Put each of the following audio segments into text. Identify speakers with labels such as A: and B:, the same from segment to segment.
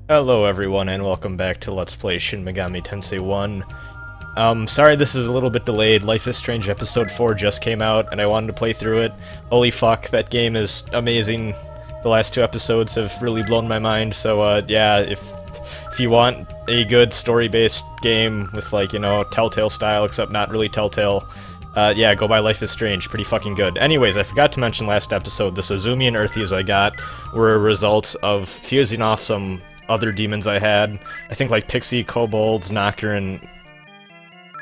A: Hello everyone and welcome back to Let's Play Shin Megami Tensei 1. Sorry this is a little bit delayed. Life is Strange Episode 4 just came out and I wanted to play through it. Holy fuck, that game is amazing. The last two episodes have really blown my mind, so yeah, if you want a good story-based game with, like, you know, Telltale style, except not really Telltale, yeah, go buy Life is Strange. Pretty fucking good. Anyways, I forgot to mention last episode, the Suzumi and Earthies I got were a result of fusing off some other demons I had. I think like Pixie, Kobolds, Knocker, and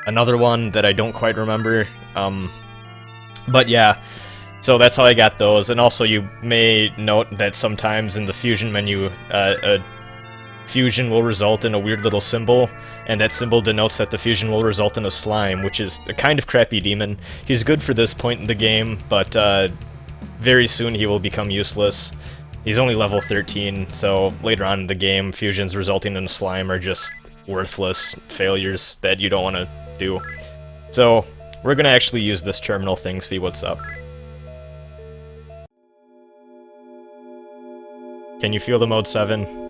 A: another one that I don't quite remember. But yeah, so that's how I got those. And also you may note that sometimes in the fusion menu, a fusion will result in a weird little symbol, and that symbol denotes that the fusion will result in a slime, which is a kind of crappy demon. He's good for this point in the game, but very soon he will become useless. He's only level 13, so later on in the game, fusions resulting in a slime are just worthless failures that you don't want to do. So, we're gonna actually use this terminal thing, see what's up. Can you feel the mode 7?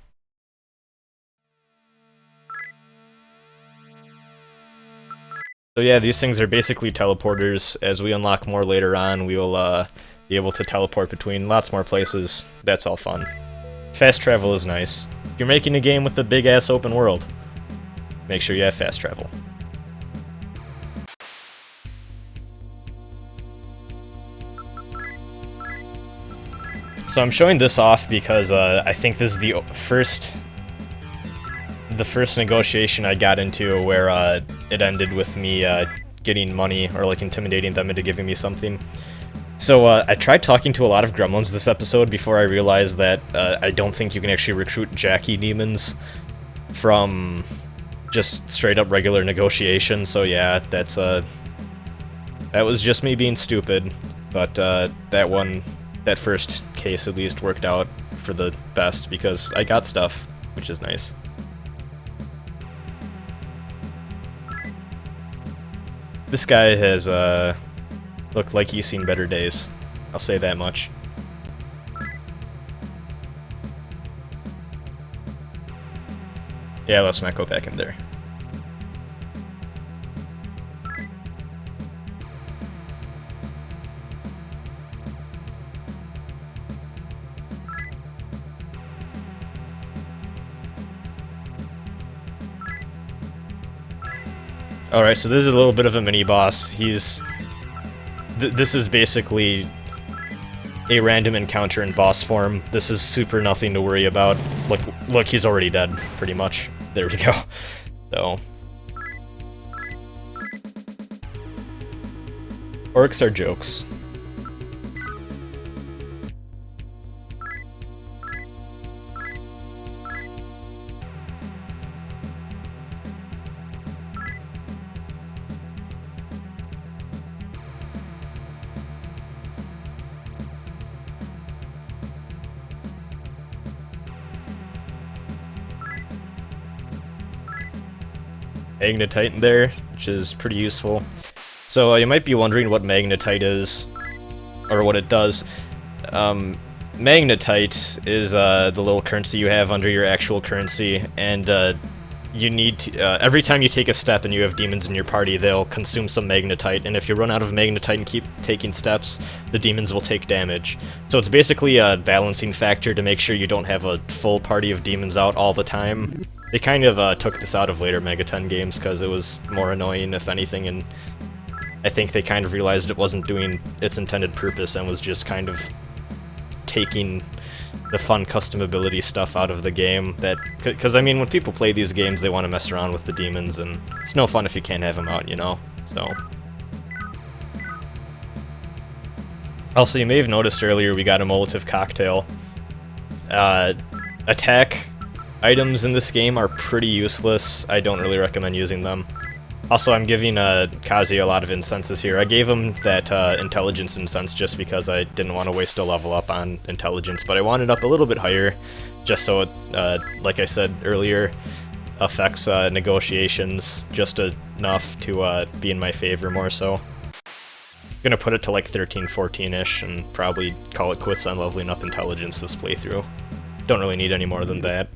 A: So yeah, these things are basically teleporters. As we unlock more later on, we will be able to teleport between lots more places. That's all fun. Fast travel is nice. If you're making a game with a big-ass open world, make sure you have fast travel. So I'm showing this off because I think this is the first negotiation I got into where it ended with me getting money, or like intimidating them into giving me something. So, I tried talking to a lot of gremlins this episode before I realized that I don't think you can actually recruit Jackie demons from just straight-up regular negotiation, so yeah, that was just me being stupid, but that first case at least worked out for the best, because I got stuff, which is nice. This guy has, looked like he's seen better days. I'll say that much. Yeah, let's not go back in there. Alright, so this is a little bit of a mini-boss. This is basically a random encounter in boss form. This is super nothing to worry about. Look, he's already dead, pretty much. There we go. So. Orcs are jokes. Magnetite in there, which is pretty useful. So you might be wondering what magnetite is, or what it does. Magnetite is the little currency you have under your actual currency, and you need to, every time you take a step and you have demons in your party, they'll consume some magnetite, and if you run out of magnetite and keep taking steps, the demons will take damage. So it's basically a balancing factor to make sure you don't have a full party of demons out all the time. They kind of took this out of later Megaton games because it was more annoying, if anything, and I think they kind of realized it wasn't doing its intended purpose and was just kind of taking the fun customability stuff out of the game. Because I mean, when people play these games, they want to mess around with the demons, and it's no fun if you can't have them out, you know? So. Also, you may have noticed earlier we got a Molotov cocktail. Attack items in this game are pretty useless. I don't really recommend using them. Also, I'm giving Kazi a lot of incenses here. I gave him that intelligence incense just because I didn't want to waste a level up on intelligence, but I wanted up a little bit higher, just so it, like I said earlier, affects negotiations just enough to be in my favor more so. I'm gonna put it to like 13, 14-ish, and probably call it quits on leveling up intelligence this playthrough. Don't really need any more than that.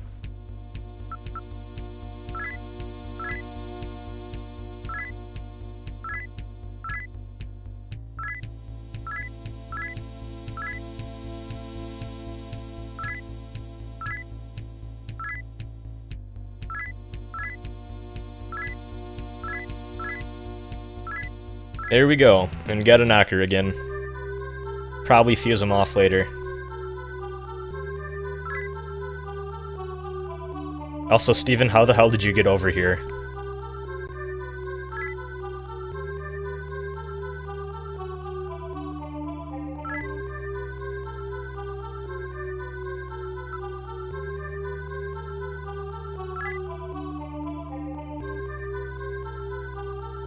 A: There we go, and get a knocker again. Probably fuse him off later. Also, Steven, how the hell did you get over here?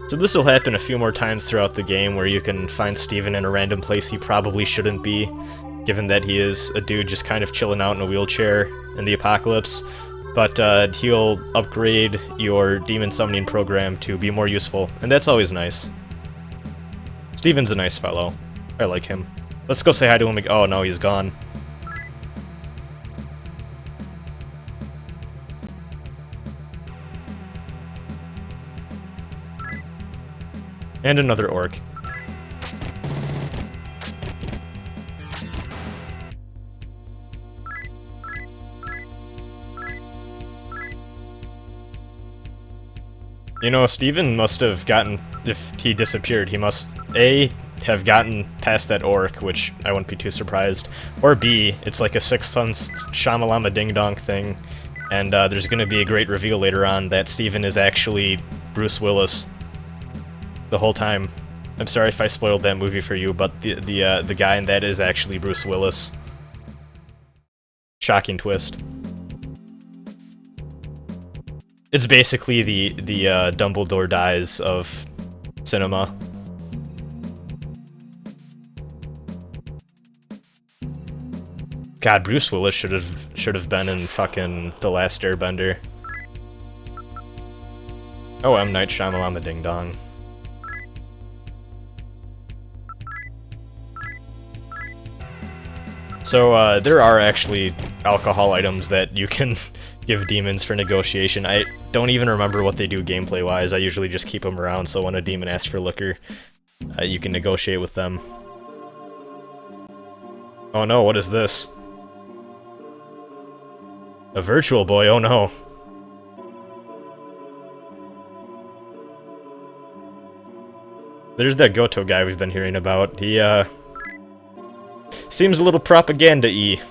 A: So this will happen a few more times throughout the game, where you can find Steven in a random place he probably shouldn't be, given that he is a dude just kind of chilling out in a wheelchair in the apocalypse. But he'll upgrade your demon summoning program to be more useful, and that's always nice. Steven's a nice fellow. I like him. Let's go say hi to him. Oh no, he's gone. And another orc. You know, Steven must have gotten, if he disappeared, he must A, have gotten past that orc, which I wouldn't be too surprised, or B, it's like a Sixth Sense Shamalama Ding Dong thing, and there's gonna be a great reveal later on that Steven is actually Bruce Willis the whole time. I'm sorry if I spoiled that movie for you, but the guy in that is actually Bruce Willis. Shocking twist. It's basically the Dumbledore dies of cinema. God, Bruce Willis should have been in fucking The Last Airbender. Oh, M. Night Shyamalan Ding Dong. So, there are actually alcohol items that you can give demons for negotiation. I don't even remember what they do gameplay-wise. I usually just keep them around, so when a demon asks for liquor, you can negotiate with them. Oh no, what is this? A virtual boy, oh no. There's that Goto guy we've been hearing about. He, seems a little propaganda-y.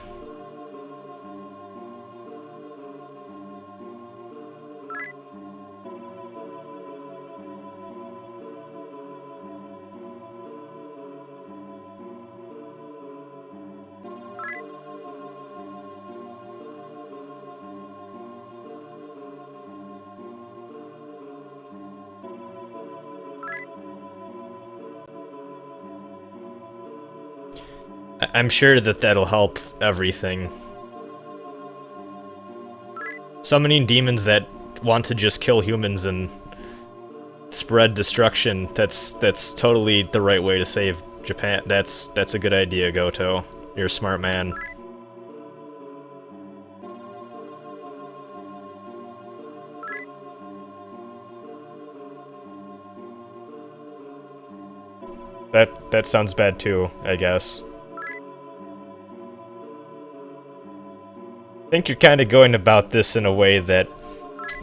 A: I'm sure that that'll help everything. Summoning demons that want to just kill humans and spread destruction, that's totally the right way to save Japan. That's a good idea, Goto. You're a smart man. That sounds bad too, I guess. I think you're kind of going about this in a way that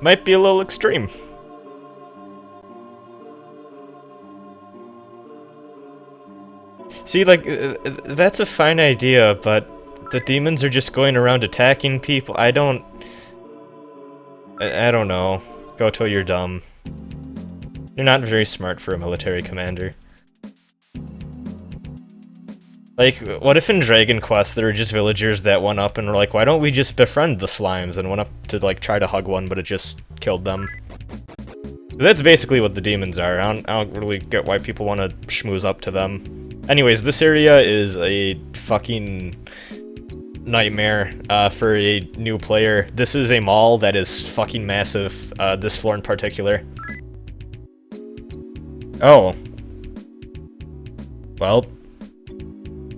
A: might be a little extreme. See, like, that's a fine idea, but the demons are just going around attacking people. I don't know. Goto, you're dumb. You're not very smart for a military commander. Like, what if in Dragon Quest there were just villagers that went up and were like, why don't we just befriend the slimes, and went up to, like, try to hug one, but it just killed them. That's basically what the demons are. I don't really get why people want to schmooze up to them. Anyways, this area is a fucking nightmare for a new player. This is a mall that is fucking massive, this floor in particular. Oh. Well,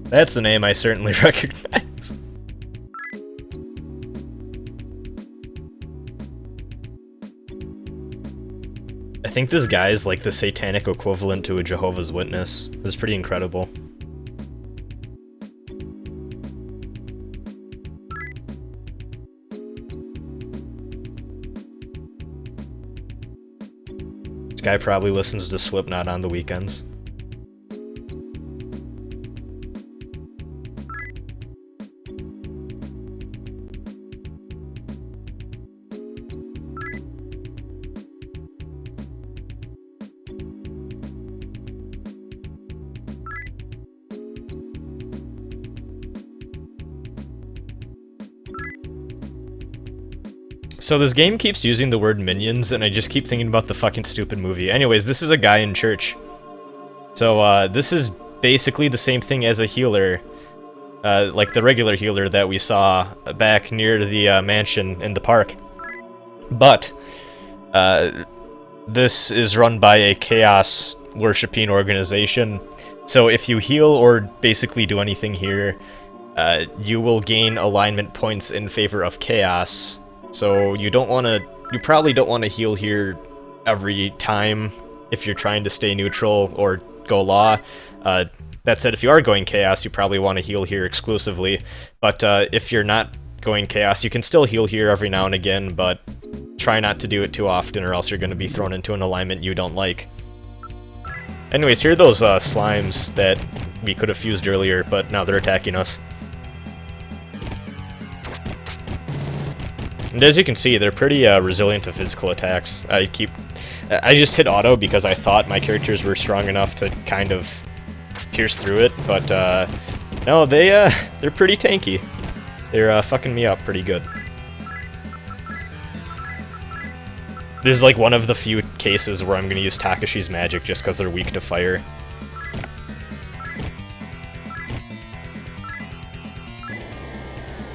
A: that's a name I certainly recognize. I think this guy is like the satanic equivalent to a Jehovah's Witness. This is pretty incredible. This guy probably listens to Slipknot on the weekends. So this game keeps using the word minions, and I just keep thinking about the fucking stupid movie. Anyways, this is a guy in church. So, this is basically the same thing as a healer. Like the regular healer that we saw back near the mansion in the park. But, this is run by a chaos worshipping organization. So if you heal or basically do anything here, you will gain alignment points in favor of chaos. So you probably don't want to heal here every time if you're trying to stay neutral or go law. That said, if you are going chaos, you probably want to heal here exclusively. But if you're not going chaos, you can still heal here every now and again, but try not to do it too often or else you're going to be thrown into an alignment you don't like. Anyways, here are those slimes that we could have fused earlier, but now they're attacking us. And as you can see, they're pretty resilient to physical attacks. I just hit auto because I thought my characters were strong enough to kind of pierce through it, but no, they're pretty tanky. They're fucking me up pretty good. This is like one of the few cases where I'm going to use Takashi's magic just because they're weak to fire.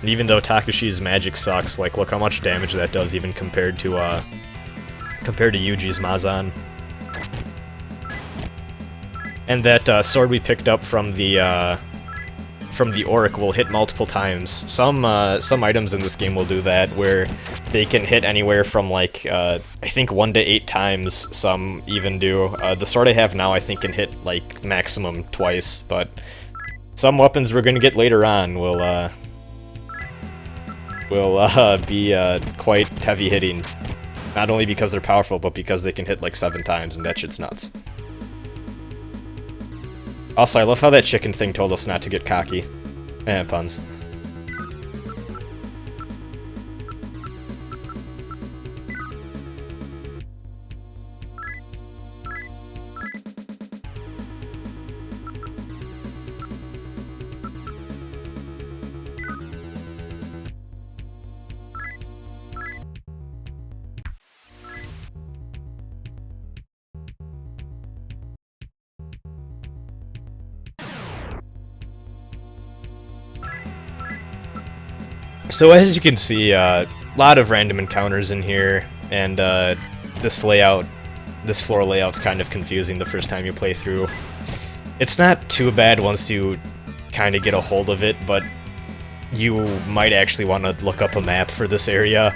A: And even though Takashi's magic sucks, like, look how much damage that does even compared to Yuji's Mazan. And that sword we picked up from the Auric will hit multiple times. Some items in this game will do that, where they can hit anywhere from, like, I think 1 to 8 times, some even do. The sword I have now I think can hit, like, maximum twice, but some weapons we're gonna get later on will be quite heavy-hitting. Not only because they're powerful, but because they can hit, like, 7 times, and that shit's nuts. Also, I love how that chicken thing told us not to get cocky. Puns. So as you can see, a lot of random encounters in here, and this floor layout's kind of confusing the first time you play through. It's not too bad once you kind of get a hold of it, but you might actually want to look up a map for this area.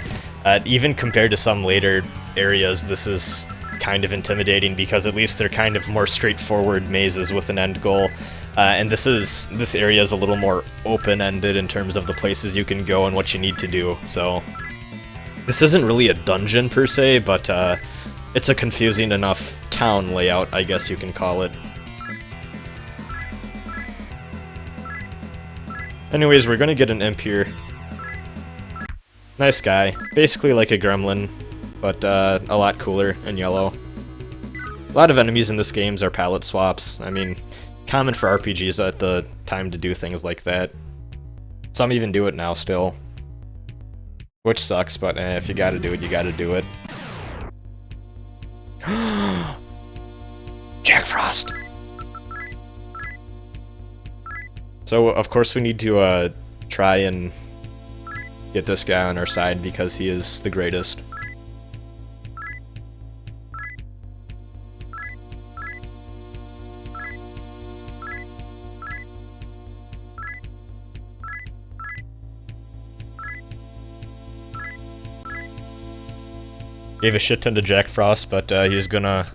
A: Even compared to some later areas, this is kind of intimidating because at least they're kind of more straightforward mazes with an end goal. And this area is a little more open-ended in terms of the places you can go and what you need to do, so this isn't really a dungeon per se, but it's a confusing enough town layout, I guess you can call it. Anyways, we're gonna get an imp here. Nice guy. Basically like a gremlin, but a lot cooler and yellow. A lot of enemies in this game are palette swaps. I mean, common for RPGs at the time to do things like that. Some even do it now still. Which sucks, but if you gotta do it, you gotta do it. Jack Frost! So, of course, we need to try and get this guy on our side because he is the greatest. Gave a shit ton to Jack Frost, but he's gonna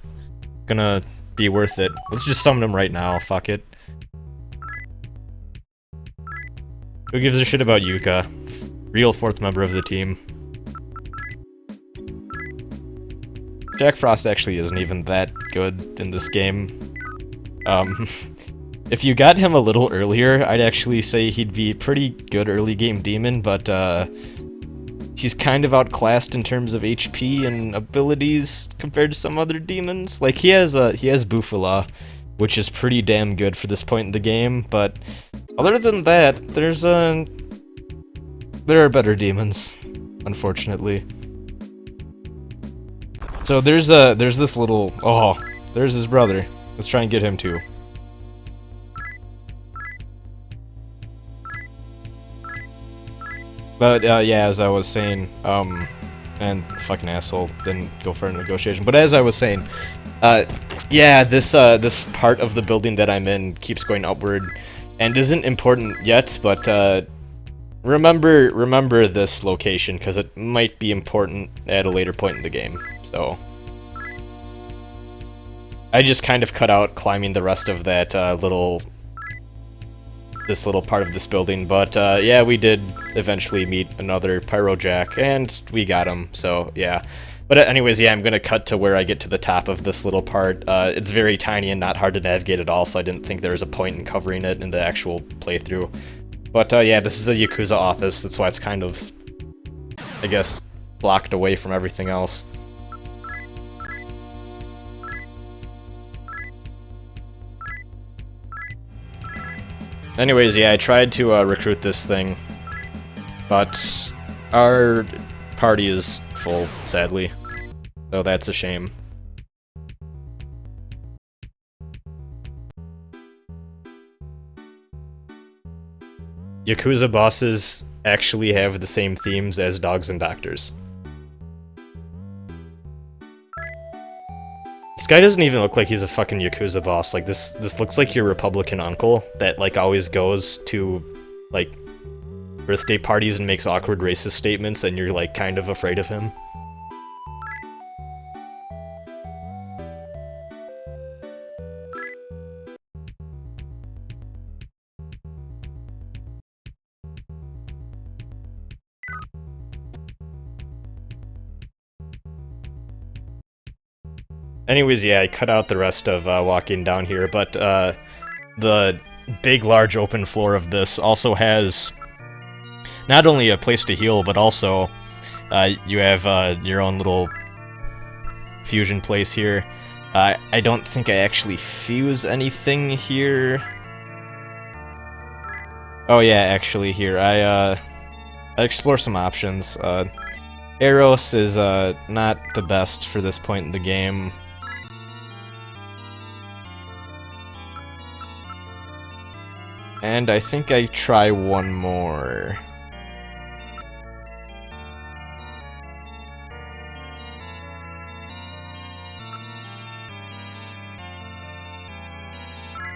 A: be worth it. Let's just summon him right now, fuck it. Who gives a shit about Yuka? Real 4th member of the team. Jack Frost actually isn't even that good in this game. If you got him a little earlier, I'd actually say he'd be pretty good early game demon, but he's kind of outclassed in terms of HP and abilities compared to some other demons. Like, he has Bufala, which is pretty damn good for this point in the game, but other than that, there are better demons, unfortunately. So there's this little... Oh, there's his brother. Let's try and get him too. But, yeah, as I was saying, and fucking asshole didn't go for a negotiation. But as I was saying, yeah, this part of the building that I'm in keeps going upward, and isn't important yet, but, remember this location, because it might be important at a later point in the game, so... I just kind of cut out climbing the rest of that, this little part of this building, but yeah, we did eventually meet another Pyrojack, and we got him, so yeah. But anyways, yeah, I'm gonna cut to where I get to the top of this little part. It's very tiny and not hard to navigate at all, so I didn't think there was a point in covering it in the actual playthrough. But yeah, this is a Yakuza office, that's why it's kind of, I guess, blocked away from everything else. Anyways, yeah, I tried to recruit this thing, but our party is full, sadly. So that's a shame. Yakuza bosses actually have the same themes as dogs and doctors. This guy doesn't even look like he's a fucking Yakuza boss. Like, this looks like your Republican uncle that, like, always goes to, like, birthday parties and makes awkward racist statements, and you're, like, kind of afraid of him. Anyways, yeah, I cut out the rest of walking down here, but the big, large open floor of this also has not only a place to heal, but also you have your own little fusion place here. I don't think I actually fuse anything here. Oh yeah, actually here, I explore some options. Eros is not the best for this point in the game. And I think I try one more.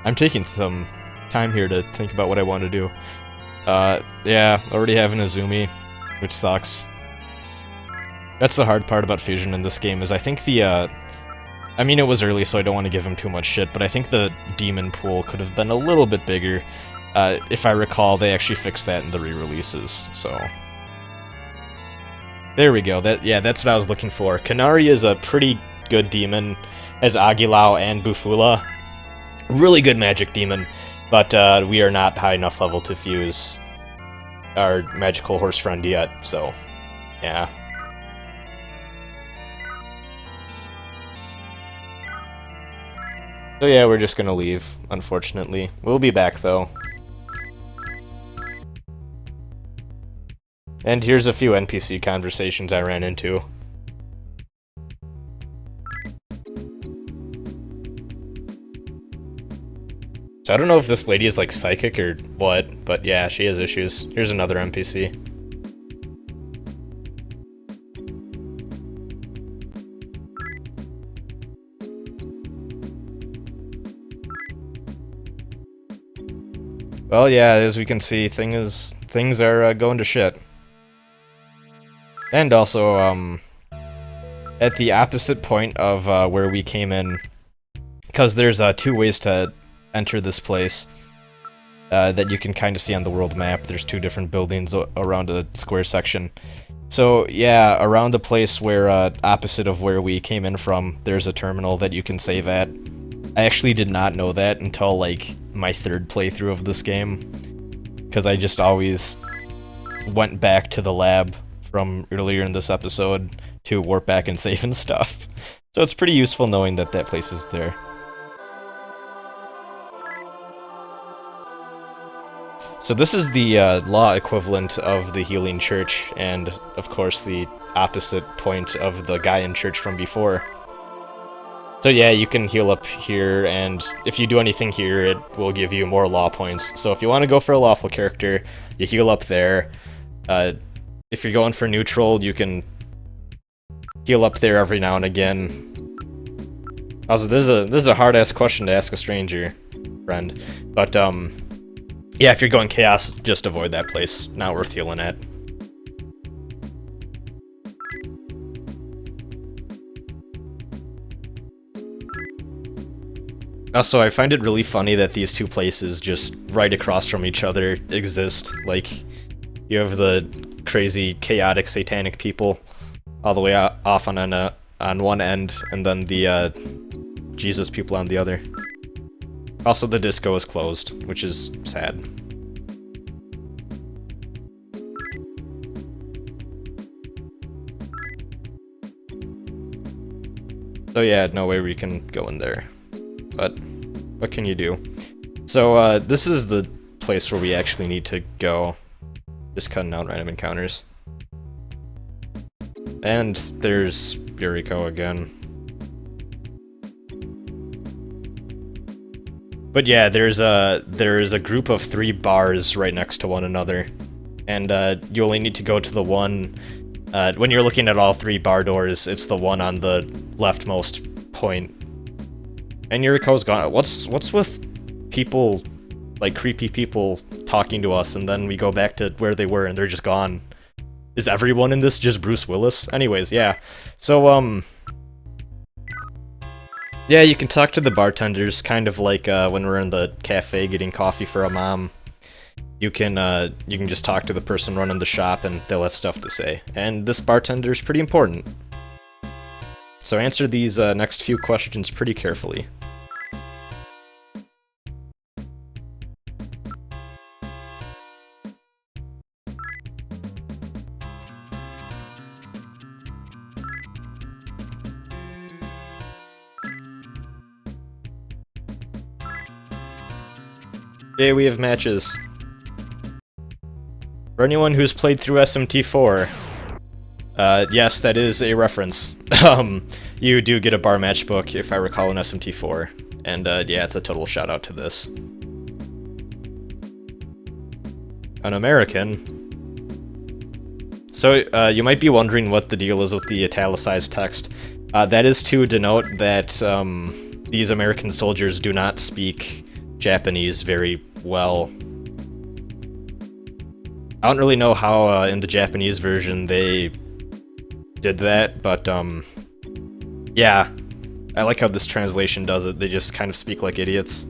A: I'm taking some time here to think about what I want to do. Yeah, already have an Azumi, which sucks. That's the hard part about Fusion in this game, is I think the, I mean, it was early, so I don't want to give him too much shit, but I think the demon pool could have been a little bit bigger. If I recall, they actually fixed that in the re-releases, so... There we go, yeah, that's what I was looking for. Kanari is a pretty good demon, as Agilao and Bufula. Really good magic demon, but we are not high enough level to fuse our magical horse friend yet, so... yeah. So yeah, we're just gonna leave, unfortunately. We'll be back, though. And here's a few NPC conversations I ran into. So I don't know if this lady is, like, psychic or what, but yeah, she has issues. Here's another NPC. Well, yeah, as we can see, things are going to shit. And also, at the opposite point of where we came in, because there's two ways to enter this place that you can kind of see on the world map. There's two different buildings around a square section. So, yeah, around the place where, opposite of where we came in from, there's a terminal that you can save at. I actually did not know that until, like, my third playthrough of this game, because I just always went back to the lab from earlier in this episode to warp back and save and stuff. So it's pretty useful knowing that that place is there. So this is the law equivalent of the Healing Church, and of course the opposite point of the guy in church from before. So yeah, you can heal up here, and if you do anything here, it will give you more law points. So if you want to go for a lawful character, you heal up there. If you're going for neutral, you can heal up there every now and again. Also, this is a hard-ass question to ask a stranger, friend. But, yeah, if you're going chaos, just avoid that place. Not worth healing at. Also, I find it really funny that these two places just right across from each other exist. Like, you have the crazy, chaotic, satanic people all the way off on one end, and then the Jesus people on the other. Also, the disco is closed, which is sad. So yeah, no way we can go in there. But what can you do? So this is the place where we actually need to go. Just cutting out random encounters. And there's Yuriko again. But yeah, there's a group of 3 bars right next to one another. And you only need to go to the one when you're looking at all 3 bar doors, it's the one on the leftmost point. And Yuriko's gone. What's with people, like creepy people talking to us, and then we go back to where they were and they're just gone? Is everyone in this just Bruce Willis? Anyways, yeah. So, yeah, you can talk to the bartenders, kind of like when we're in the cafe getting coffee for a mom. You can just talk to the person running the shop and they'll have stuff to say. And this bartender's pretty important. So answer these next few questions pretty carefully. Today we have matches. For anyone who's played through SMT4, yes, that is a reference. You do get a bar match book, if I recall, in SMT4. And, yeah, it's a total shout-out to this. An American. So, you might be wondering what the deal is with the italicized text. That is to denote that, these American soldiers do not speak Japanese very well. I don't really know how, in the Japanese version they did that, but, yeah. I like how this translation does it. They just kind of speak like idiots.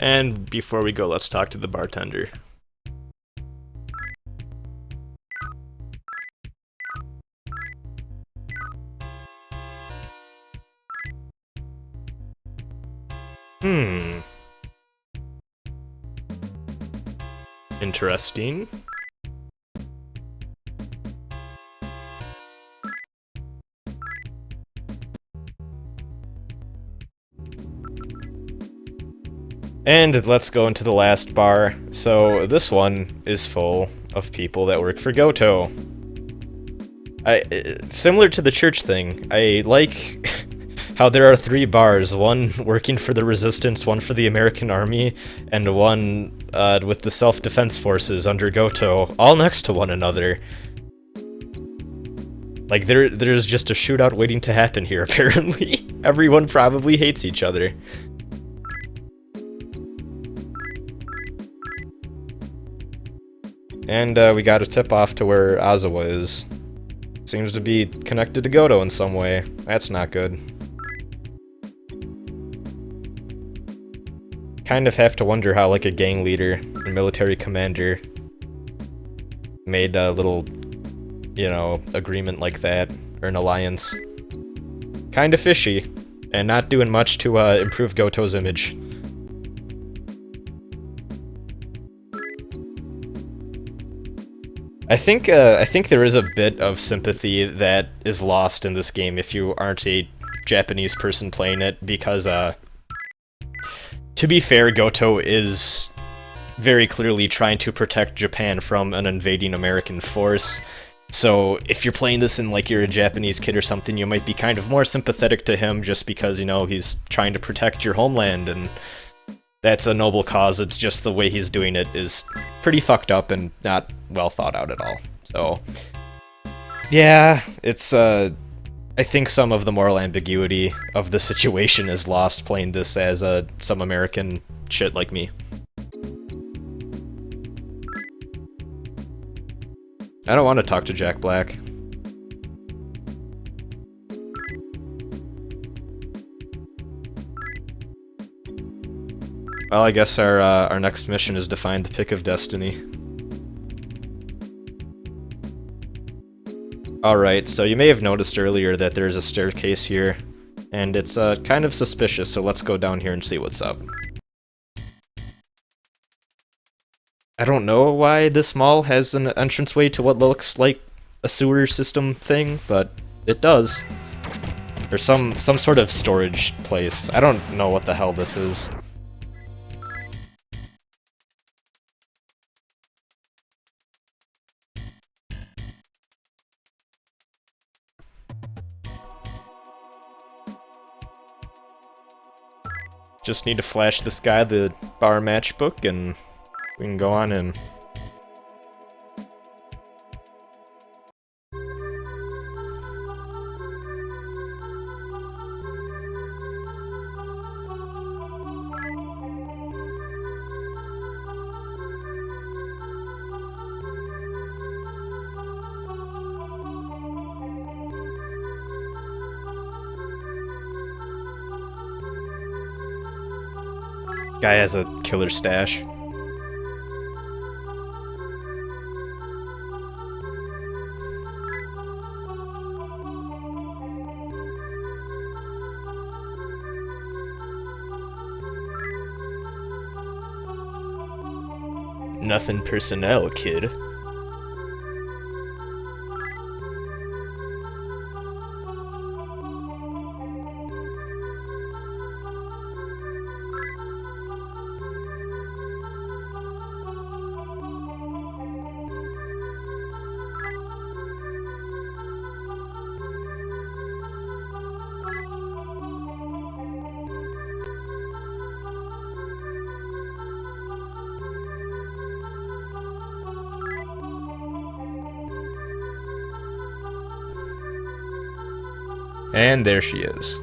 A: And before we go, let's talk to the bartender. Interesting. And let's go into the last bar. So this one is full of people that work for Goto. Similar to the church thing, I like how there are 3 bars, one working for the resistance, one for the American army, and one with the self-defense forces under Goto, all next to one another. Like, there's just a shootout waiting to happen here, apparently. Everyone probably hates each other. And we got a tip-off to where Azawa is. Seems to be connected to Goto in some way. That's not good. Kind of have to wonder how, like, a gang leader and military commander made a little, you know, agreement like that. or an alliance. Kinda fishy, and not doing much to improve Goto's image. I think there is a bit of sympathy that is lost in this game if you aren't a Japanese person playing it, because to be fair, Goto is very clearly trying to protect Japan from an invading American force. So if you're playing this and like you're a Japanese kid or something, you might be kind of more sympathetic to him just because, you know, he's trying to protect your homeland, and that's a noble cause. It's just the way he's doing it is pretty fucked up and not well thought out at all. So yeah, it's I think some of the moral ambiguity of the situation is lost playing this as some American shit like me. I don't want to talk to Jack Black. Well, I guess our next mission is to find the Pick of Destiny. Alright, so you may have noticed earlier that there's a staircase here, and it's kind of suspicious, so let's go down here and see what's up. I don't know why this mall has an entranceway to what looks like a sewer system thing, but it does. Or some sort of storage place. I don't know what the hell this is. Just need to flash this guy the bar matchbook and we can go on in. Guy has a killer stash. Nothing personnel, kid. And there she is.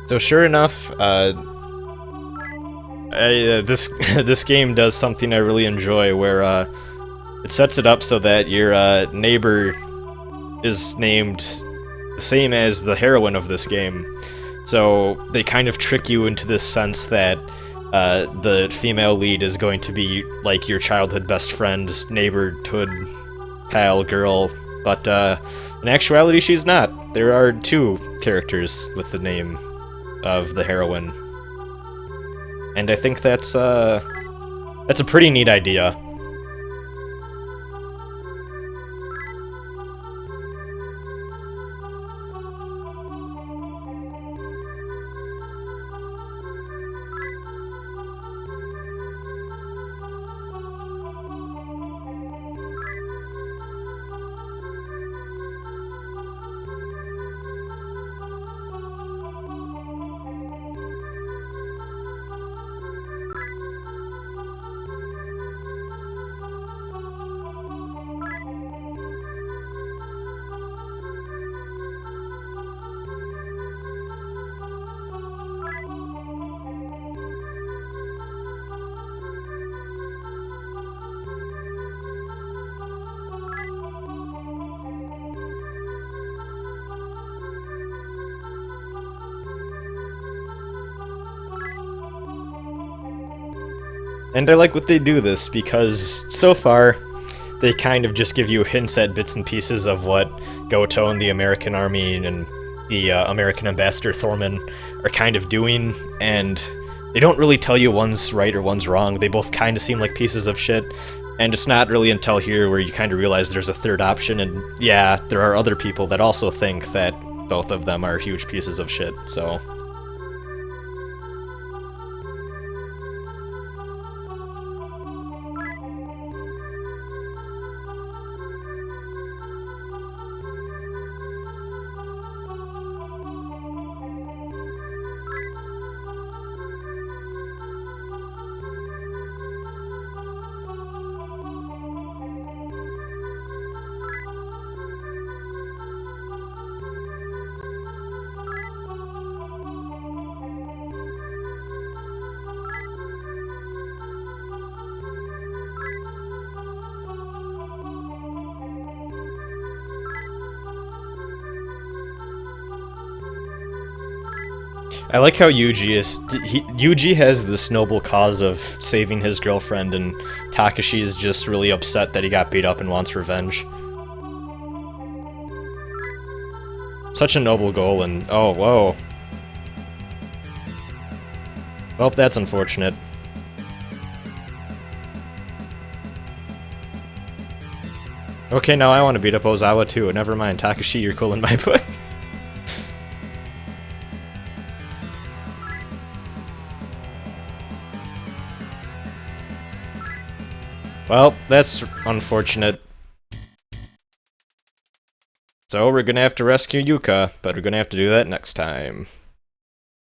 A: So sure enough, this game does something I really enjoy, where it sets it up so that your neighbor is named the same as the heroine of this game. So they kind of trick you into this sense that the female lead is going to be like your childhood best friend, neighborhood pal girl, but in actuality she's not. There are two characters with the name of the heroine. And I think that's a pretty neat idea. And I like what they do this, because so far, they kind of just give you hints at bits and pieces of what Goto and the American army and the American ambassador Thorman are kind of doing, and they don't really tell you one's right or one's wrong. They both kind of seem like pieces of shit, and it's not really until here where you kind of realize there's a third option, and yeah, there are other people that also think that both of them are huge pieces of shit, so... I like how Yuji has this noble cause of saving his girlfriend, and Takashi is just really upset that he got beat up and wants revenge. Such a noble goal, and oh, whoa. Well, that's unfortunate. Okay, now I want to beat up Ozawa too. Never mind, Takashi, you're cool in my book. Well, that's unfortunate. So we're gonna have to rescue Yuka, but we're gonna have to do that next time.